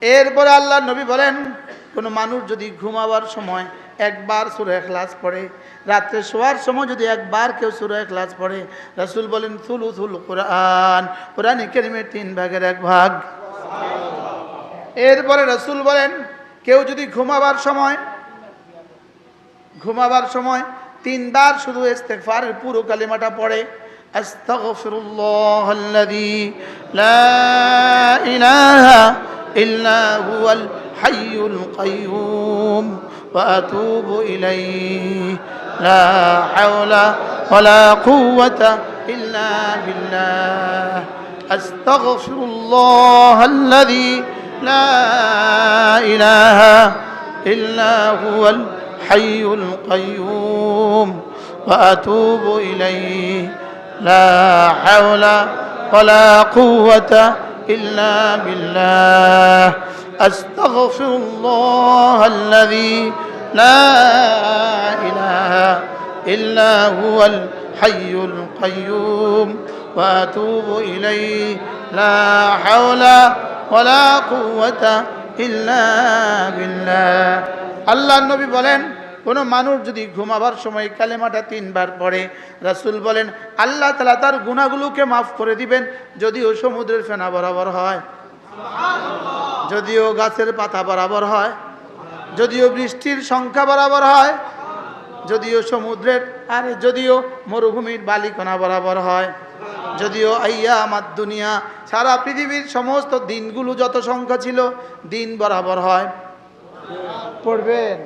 এরপরে আল্লাহ নবী বলেন, কোনো মানুষ যদি ঘুমাবার সময় একবার সূরা ইখলাস পড়ে, রাত্রে শোয়ার সময় যদি একবার কেউ সূরা ইখলাস পড়ে, রাসূল বলেন সুলুসুল কোরআন, কোরআনে কারীমের 3 ভাগের 1 ভাগ। এরপরে রাসূল বলেন, কেউ যদি ঘুমাবার সময় 3 বার শুধু ইস্তেগফারের পুরো কালিমাটা পড়ে, আস্তাগফিরুল্লাহাল্লাযী লা ইলাহা ইল্লা হুয়াল হাইয়ুল কাইয়্যুম ওয়া আতুবু ইলাইহি লা হাওলা ওয়ালা কুওয়াতা ইল্লা বিল্লাহ, আস্তাগফিরুল্লাহাল্লাযী লা ইলাহা ইল্লা হুয়াল হাইয়ুল কাইয়্যুম ওয়া আতুবু ইলাইহি লা হাওলা ওয়ালা কুওয়াতা ইল্লা বিল্লাহ, আস্তাগফিরুল্লাহাল্লাযী লা ইলাহা ইল্লা হুয়াল হাইয়ুল কাইয়্যুম ওয়া আতুবু ইলাইহি লা হাওলা ওয়ালা কুওয়াতা ইল্লা বিল্লাহ। আল্লাহর নবী বলেন, কোনো মানুষ যদি ঘুমাবার সময় কালেমাটা 3 বার পড়ে, রাসূল বলেন আল্লাহ তাআলা তার গুনাহগুলোকে মাফ করে দিবেন, যদিও সমুদ্রের ফেনা বরাবর হয়, যদিও গাছের পাতা বরাবর হয়, যদিও বৃষ্টির সংখ্যা বরাবর হয়, যদিও মরুভূমির বালিকণা বরাবর হয়, যদিও আইয়ামাদ দুনিয়া সারা পৃথিবীর সমস্ত দিনগুলো যত সংখ্যা ছিল দিন বরাবর হয়। পড়বেন।